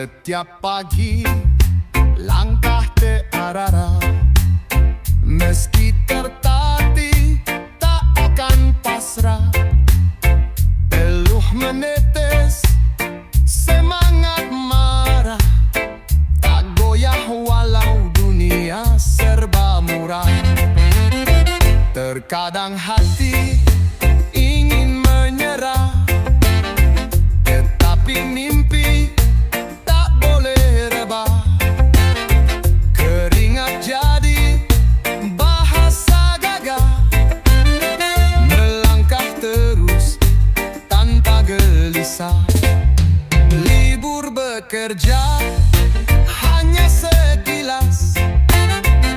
Setiap pagi langkah terarah, meski tertatih tak akan pasrah. Peluh menetes, semangat marah, tak goyah walau dunia serba murah. Terkadang hati ingin menyerah, tetapi mimpi tak boleh rebah. Keringat jadi bahasa gagah, melangkah terus tanpa gelisah. Libur bekerja hanya sekilas,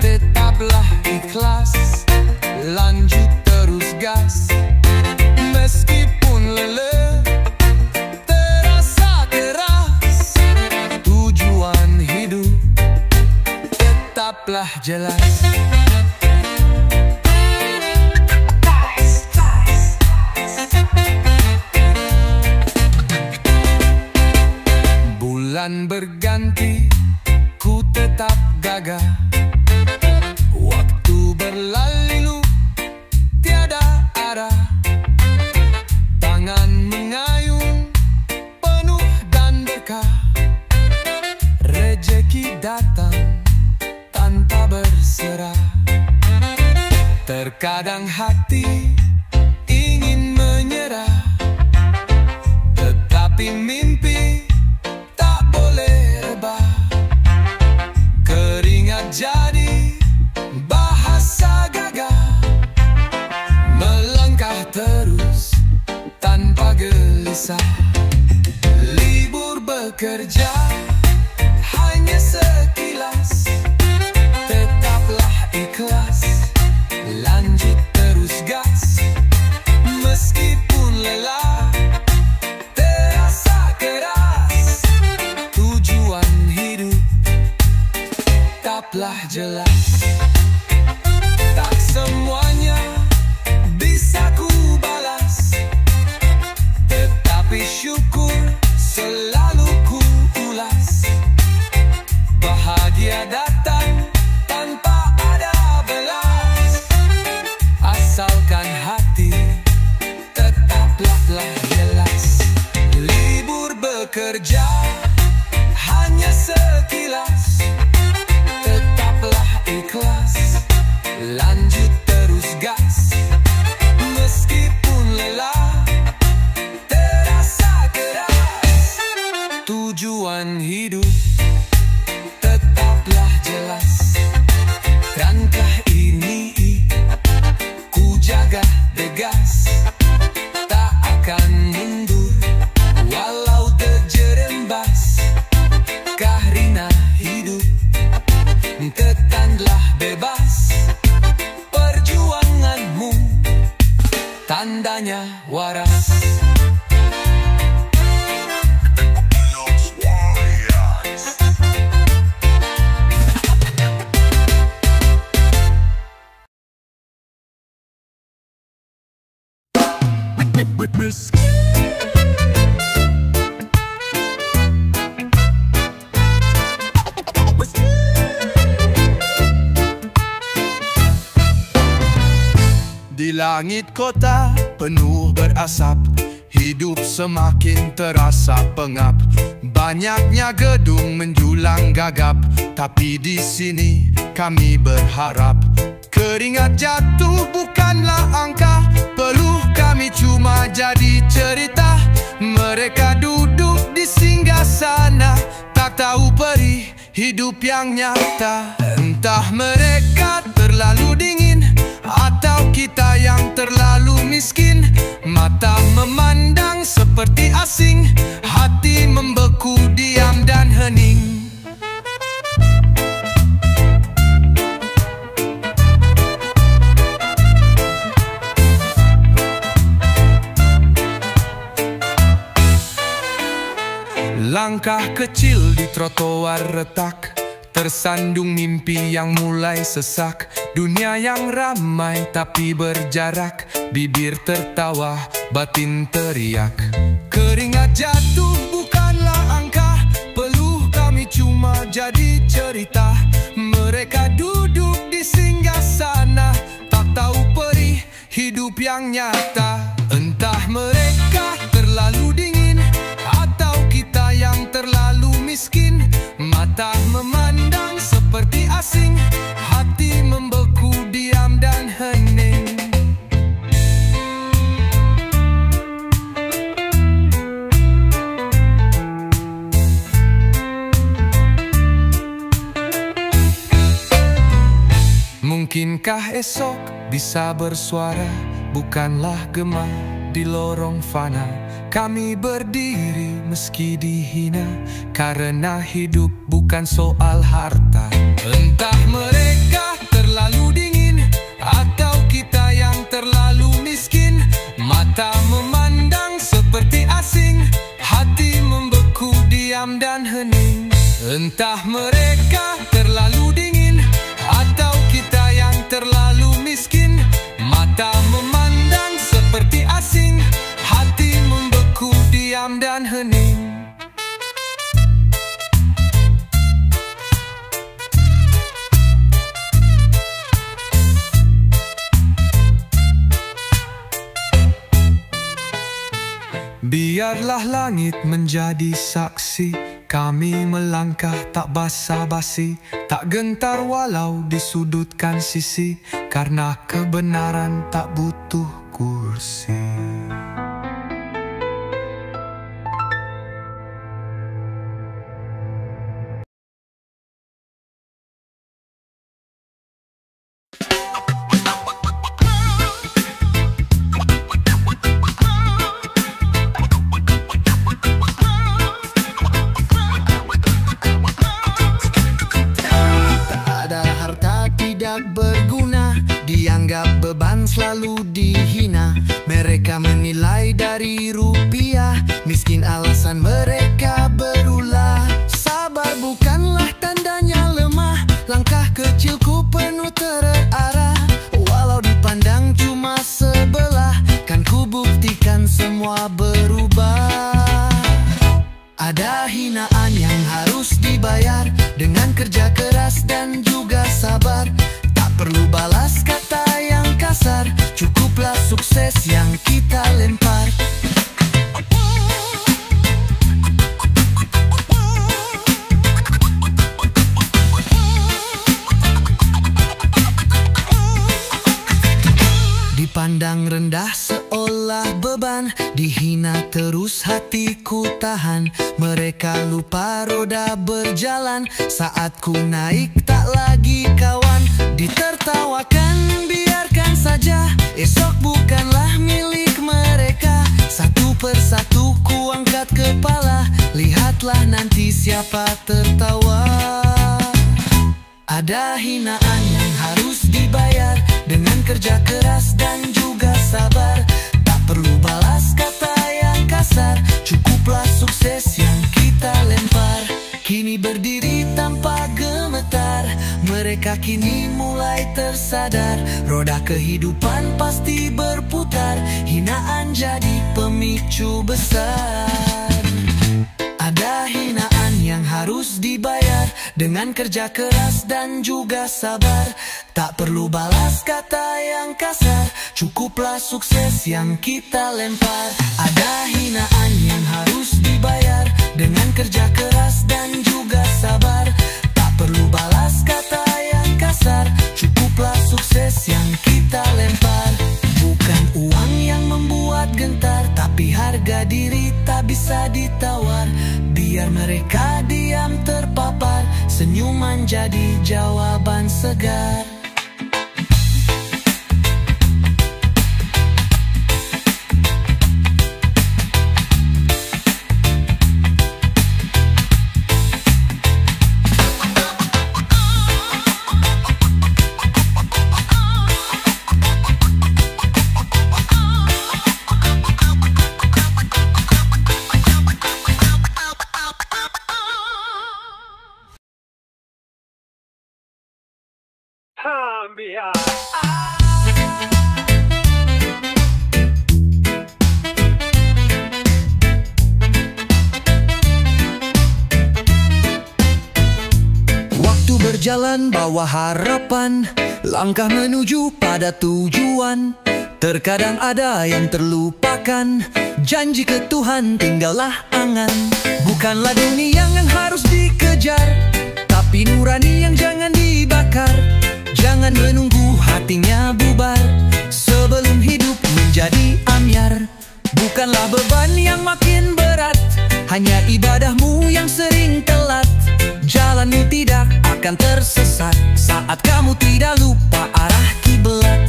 tetaplah ikhlas, lanjut terus gas. Meskipun lelah terasa keras, tujuan hidup tetaplah jelas. Bulan berganti, ku tetap gagah. Waktu berlalu, tiada arah. Tangan mengayun, penuh dan berkah. Rezeki datang tanpa berserah. Terkadang hati ingin menyerah, tetapi mimpi tak boleh rebah. Keringat jadi bahasa gagah, melangkah terus tanpa gelisah. Libur bekerja hanya sekilas, tetaplah ikhlas, lanjut terus gas. Meskipun lelah terasa keras, tujuan hidup tetaplah jelas. Tak semuanya bisa ku balas, tetapi syukur selalu ku ulas. Bahagia datang tanpa ada belas, asalkan hati tetaplah jelas. Libur bekerja hanya sekilas, tetaplah ikhlas, lanjut terus gas. Meskipun lelah terasa keras, tujuan hidup tetaplah jelas. Langkah ini ku jaga tegas, tak akan mundur walau terjerembas. Karena hidup tetaplah bebas, perjuanganmu tandanya waras. Di langit kota penuh berasap, hidup semakin terasa pengap. Banyaknya gedung menjulang gagap, tapi di sini kami berharap. Keringat jatuh bukanlah angka, peluh kami cuma jadi cerita. Mereka duduk di singgasana, tak tahu perih hidup yang nyata. Entah mereka terlalu dingin atau kita yang terlalu miskin. Mata memandang seperti asing, hati membeku diam dan hening. Langkah kecil di trotoar retak, tersandung mimpi yang mulai sesak. Dunia yang ramai tapi berjarak, bibir tertawa, batin teriak. Keringat jatuh bukanlah angka, peluh jadi cerita. Mereka duduk di singgasana, tak tahu perih hidup yang nyata. Entah mereka terlalu dingin atau kita yang terlalu miskin. Mata memandang seperti asing, hati membeku diam dan hening. Mungkinkah esok bisa bersuara, bukanlah gema di lorong fana. Kami berdiri meski dihina, karena hidup bukan soal harta. Entah mereka terlalu dingin atau kita yang terlalu miskin. Mata memandang seperti asing, hati membeku diam dan hening. Entah mereka terlalu dingin atau kita yang terlalu miskin. Mata memandang seperti asing, hati membeku diam dan hening. Biarlah langit menjadi saksi, kami melangkah tak basa-basi, tak gentar walau disudutkan sisi, karena kebenaran tak butuh kursi. Berguna, dianggap beban, selalu dihina. Mereka menilai dari rupiah, miskin alasan mereka berulah. Sabar bukanlah tandanya lemah, langkah kecilku penuh terarah. Walau dipandang cuma sebelah, kan ku buktikan semua berubah. Ada hinaan yang harus dibayar dengan kerja keras dan juga sabar. Perlu balas kata yang kasar, cukuplah sukses yang kita lempar. Dipandang rendah seolah beban, dihina terus hatiku tahan. Mereka lupa roda berjalan, saat ku naik tak lagi kawan. Ditertawakan biarkan saja, esok bukanlah milik mereka. Satu persatu ku angkat kepala, lihatlah nanti siapa tertawa. Ada hinaan yang harus dibayar dengan kerja keras dan juga sabar. Tak perlu balas kata yang kasar, cukuplah sukses yang kita lempar. Kini berdiri tanpa gemetar, mereka kini mulai tersadar. Roda kehidupan pasti berputar, hinaan jadi pemicu besar. Ada hinaan yang harus dibayar dengan kerja keras dan juga sabar. Tak perlu balas kata yang kasar, cukuplah sukses yang kita lempar. Ada hinaan yang harus dibayar dengan kerja keras dan juga sabar. Tak perlu balas kata yang kasar, cukuplah sukses yang kita lempar. Bukan uang yang membuat gentar, tapi harga diri tak bisa ditawar. Biar mereka diam terpapar, senyuman jadi jawaban segar. Berjalan bawa harapan, langkah menuju pada tujuan. Terkadang ada yang terlupakan, janji ke Tuhan tinggallah angan. Bukanlah dunia yang harus dikejar, tapi nurani yang jangan dibakar. Jangan menunggu hatinya bubar sebelum hidup menjadi amyar. Bukanlah beban yang makin berat, hanya ibadahmu yang sering telat. Jalanmu tidak akan tersesat saat kamu tidak lupa arah kiblat.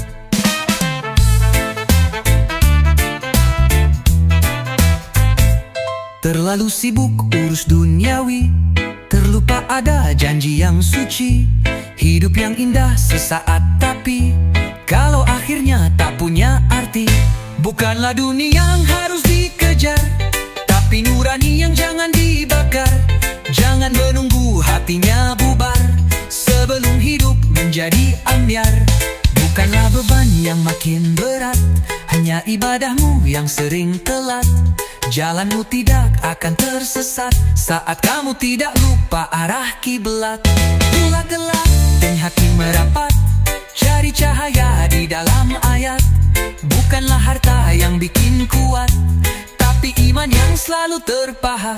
Terlalu sibuk urus duniawi, terlupa ada janji yang suci. Hidup yang indah sesaat, tapi kalau akhirnya tak punya arti. Bukanlah dunia yang harus dikejar, tapi nurani yang jangan dibakar. Jangan menunggu hatinya bubar sebelum hidup menjadi ambyar. Bukanlah beban yang makin berat, hanya ibadahmu yang sering telat. Jalanmu tidak akan tersesat saat kamu tidak lupa arah kiblat. Itulah gelap dan hati merapat, cari cahaya di dalam ayat. Bukanlah harta yang bikin kuat, tapi iman yang selalu terpahat.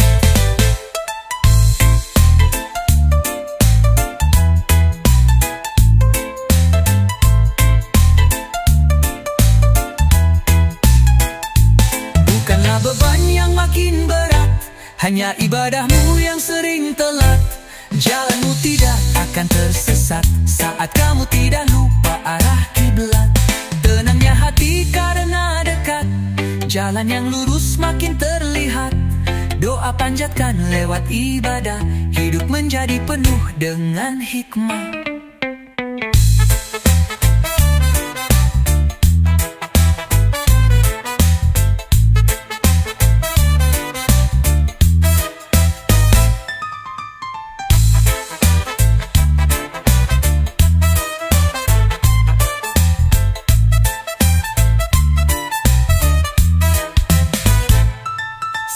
Bukanlah beban yang makin berat, hanya ibadahmu yang sering telat. Jalanmu tidak akan tersesat saat kamu tidak lupa arah kiblat. Tenangnya hati karena dekat, jalan yang lurus makin terlihat. Doa panjatkan lewat ibadah, hidup menjadi penuh dengan hikmah.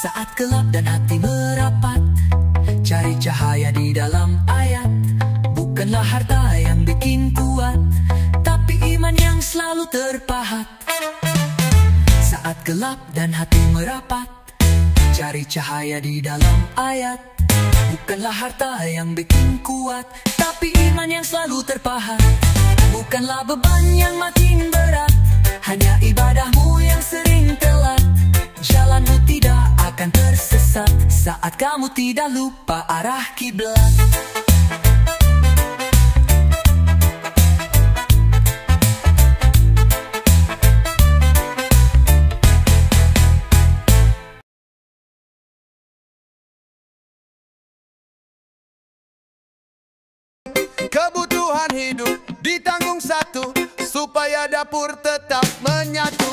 Saat gelap dan hati merapat, cari cahaya di dalam ayat. Bukanlah harta yang bikin kuat, tapi iman yang selalu terpahat. Saat gelap dan hati merapat, cari cahaya di dalam ayat. Bukanlah harta yang bikin kuat, tapi iman yang selalu terpahat. Bukanlah beban yang makin berat, hanya ibadahmu yang sering telat. Jalanmu tidak akan tersesat saat kamu tidak lupa arah kiblat. Kebutuhan hidup ditanggung satu, supaya dapur tetap menyatu.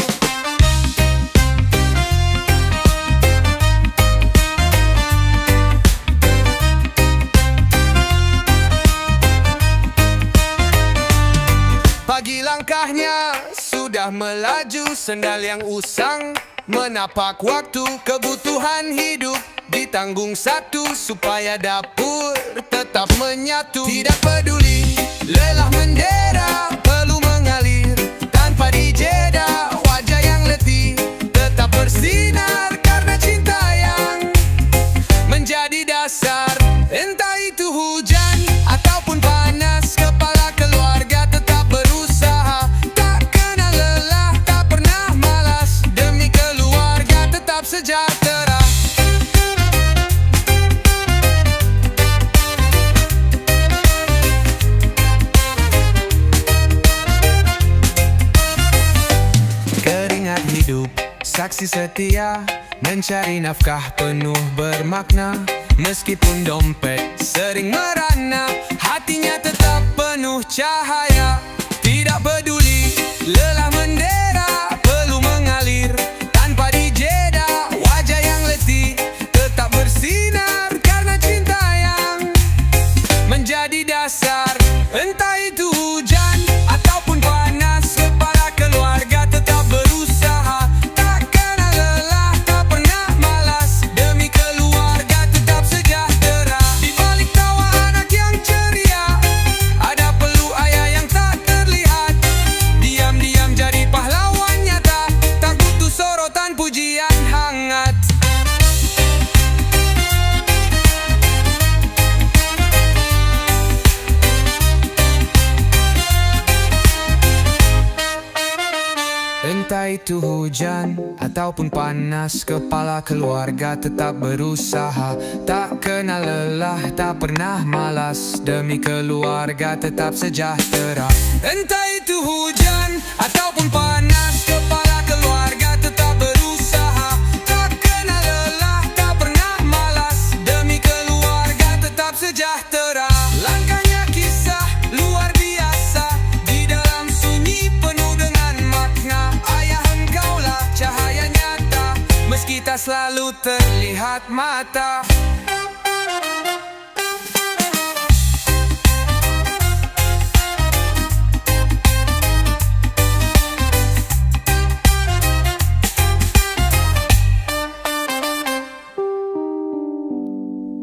Pagi langkahnya sudah melaju, sendal yang usang menapak waktu. Kebutuhan hidup ditanggung satu, supaya dapur tetap menyatu. Tidak peduli lelah mendera, perlu mengalir tanpa dijeda. Wajah yang letih tetap bersinar karena cinta yang menjadi dasar. Entah itu hujan ataupun panas, kepala keluarga tetap berusaha. Tak kenal lelah, tak pernah malas, demi keluarga tetap sejahtera. Keringat hidup, saksi setia, mencari nafkah penuh bermakna. Meskipun dompet sering merana, hatinya tetap penuh cahaya. Tidak peduli lelah mendera, perlu mengalir tanpa dijeda. Wajah yang letih tetap bersinar karena cinta yang menjadi dasar. Entah itu hujan ataupun panas, kepala keluarga tetap berusaha. Tak kenal lelah, tak pernah malas, demi keluarga tetap sejahtera. Di balik tawa anak yang ceria, Entah itu hujan ataupun panas, kepala keluarga tetap berusaha. Tak kenal lelah, tak pernah malas, demi keluarga tetap sejahtera. Entah itu hujan ataupun panas, kepala keluarga tetap berusaha. Tak kenal lelah, tak pernah malas, demi keluarga tetap sejahtera. Langkahnya kisah luar biasa, di dalam sunyi penuh dengan makna. Ayah, engkaulah cahaya nyata, meski tak selalu terlihat mata.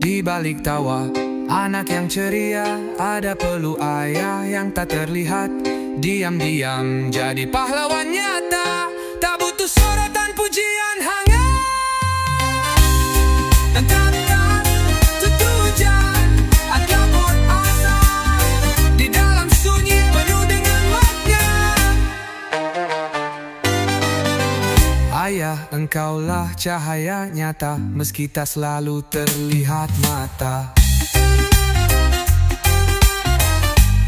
Di balik tawa anak yang ceria, ada perlu ayah yang tak terlihat. Diam-diam jadi pahlawan nyata, tak butuh sorotan pujian hangat. Entah itu hujan ataupun asa, di dalam sunyi penuh dengan makna. Ayah, engkaulah cahaya nyata, meski tak selalu terlihat mata.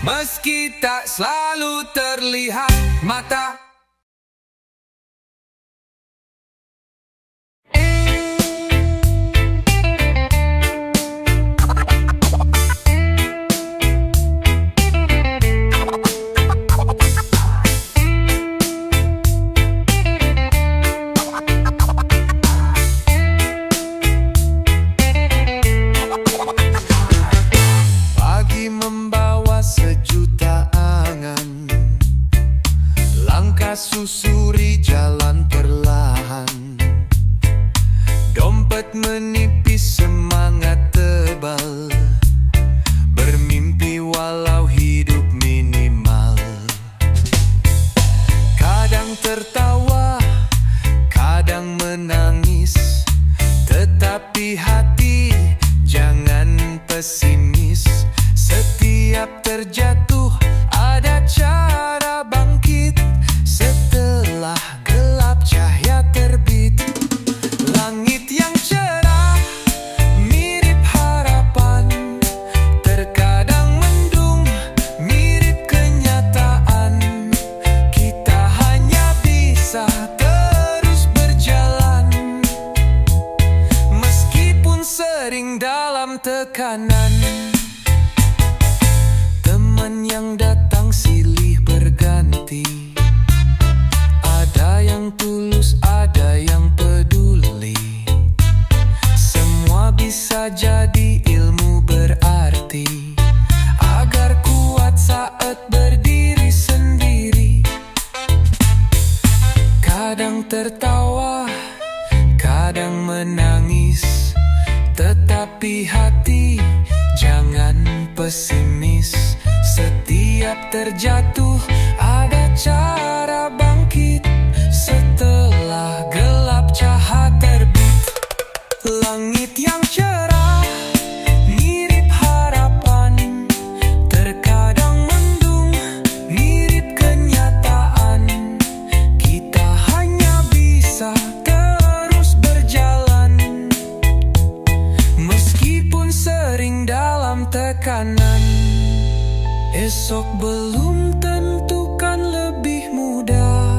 Meski tak selalu terlihat mata. Susuri jalan perlahan, dompet menipis, semangat tebal, bermimpi walau hidup minimal. Kadang tertawa, kadang menangis, tetapi hati jangan pesimis. Setiap terjatuh ada cara bangkit, setelah gelap cahaya terbit. Langit yang cerah mirip harapan, terkadang mendung mirip kenyataan. Kita hanya bisa terus berjalan, meskipun sering dalam tekanan. Teman yang datang silih berganti, ada yang tulus, ada yang peduli. Semua bisa jadi ilmu berarti, agar kuat saat berdiri sendiri. Kadang tertawa, kadang menangis, tetapi hati jangan pesimis. Setiap terjatuh ada cara bangkit, setelah gelap cahaya terbit. Langit yang cerah mirip harapan, terkadang mendung mirip kenyataan. Kita hanya bisa terus berjalan, meskipun sering dalam tekanan. Esok belum tentu kan lebih mudah,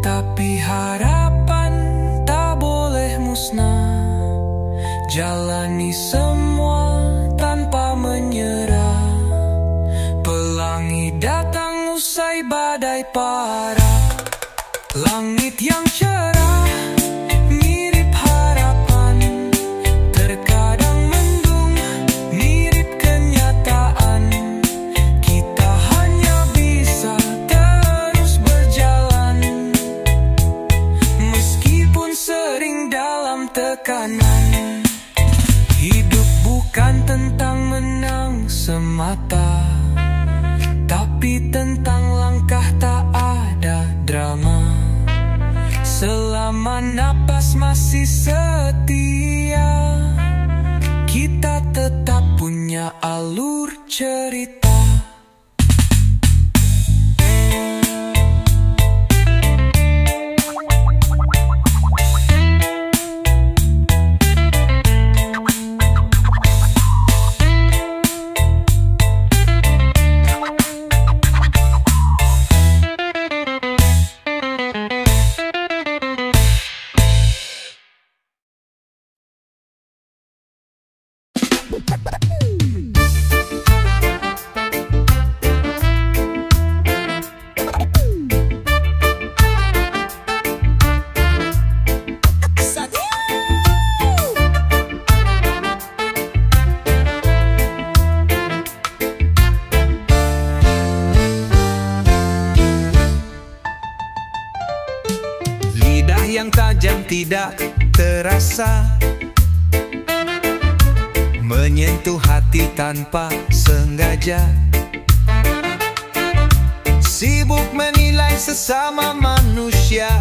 tapi harapan tak boleh musnah. Jalani semua tanpa menyerah, pelangi datang usai badai parah. Langit yang cerah mirip harapan, terkadang mendung mirip kenyataan. Kita hanya bisa terus berjalan, meskipun sering dalam tekanan. Hidup bukan tentang menang semata, tapi tentang langkah tak ada drama. Selama napas masih setia, kita tetap punya alur cerita. yang tajam tidak terasa, menyentuh hati tanpa sengaja. Sibuk menilai sesama manusia,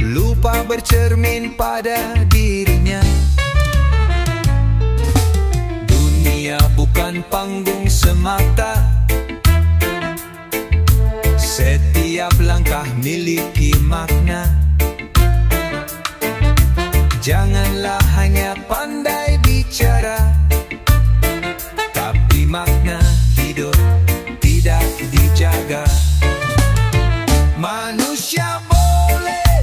lupa bercermin pada dirinya. Dunia bukan panggung semata, setiap langkah miliki makna. Janganlah hanya pandai bicara, tapi makna hidup tidak dijaga. Manusia boleh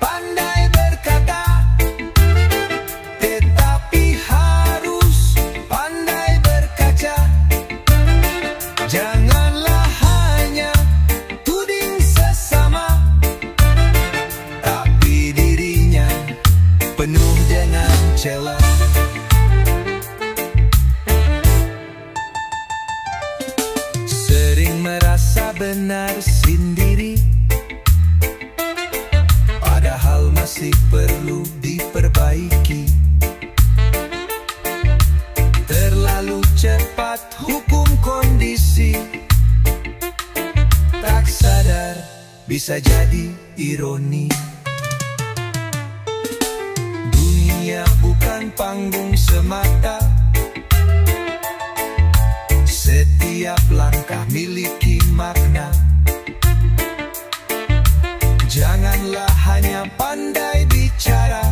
pandai berkata, tetapi harus pandai berkaca. Janganlah hanya tuding sesama, tapi dirinya penuh dengan cela. Sering merasa benar sendiri, padahal masih perlu diperbaiki. Terlalu cepat hukum kondisi, tak sadar bisa jadi ironi. Dunia bukan panggung semata, setiap langkah miliki makna. Janganlah hanya pandai bicara,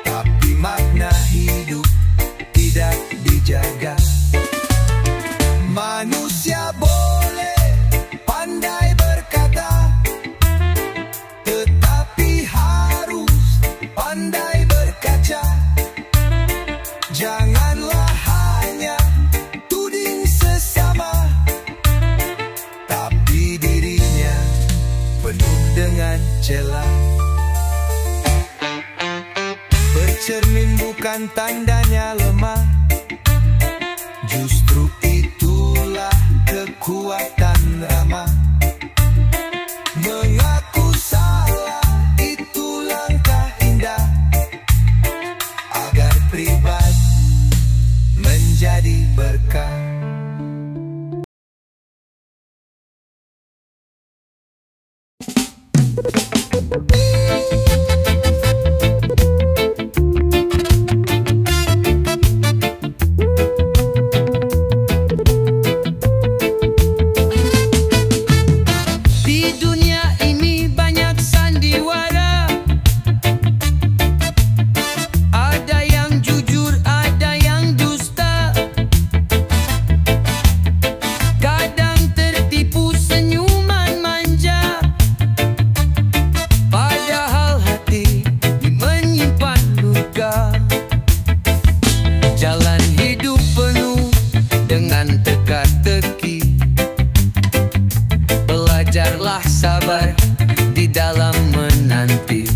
tapi makna hidup tidak dijaga. Manusia boleh pandai berkata, tetapi harus pandai berkaca. Janganlah hanya tuding sesama, tapi dirinya penuh dengan cela. Bercermin bukan tandanya lemah, justru itulah kekuatan ramah. Mengaku salah itu langkah indah, agar pribadi menjadi berkah. Di dunia ini banyak sandiwara, ada yang jujur, ada yang dusta. Kadang tertipu senyuman manja, padahal hati menyimpan luka. Jalan hidup penuh dengan teka-teki, belajarlah sabar di dalam menanti.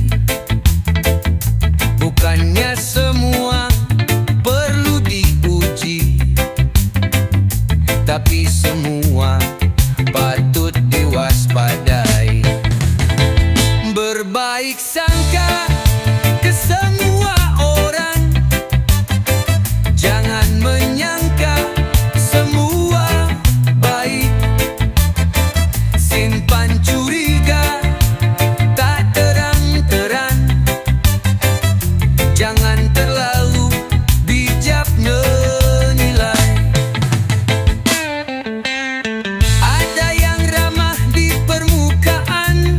Bukannya semua perlu diuji, tapi semua patut diwaspadai. Berbaik sangka ke semua orang, jangan menyangka semua baik. Simpan curiga tak terang-terang, jangan terlalu bijak menilai. Ada yang ramah di permukaan,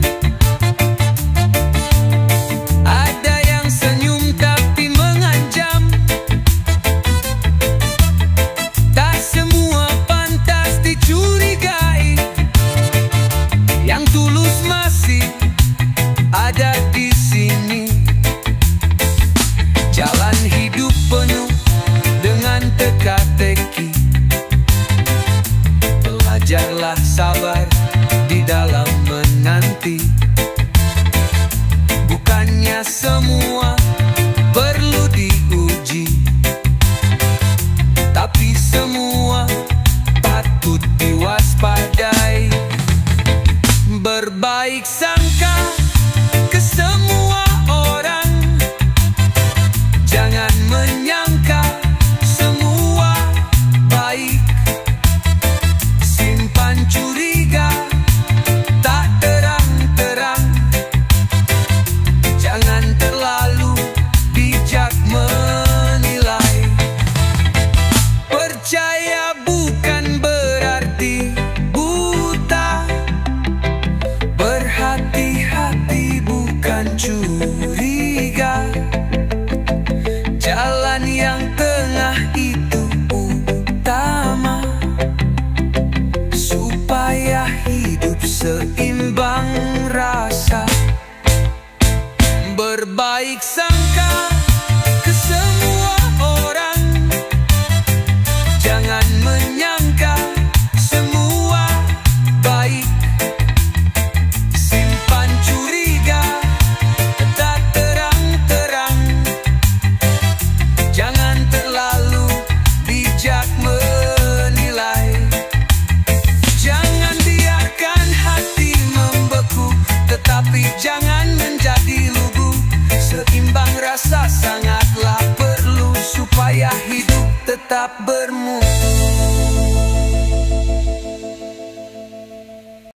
ada yang senyum tapi mengancam. Tak semua pantas dicurigai, yang tulus masih ada di sini. Jalan hidup penuh dengan teka-teki, belajarlah sabar di dalam menanti. Bukannya semua perlu diuji, tapi semua patut diwaspadai. Berbaik jangan menjadi lugu. Seimbang rasa sangatlah perlu supaya hidup tetap bermutu.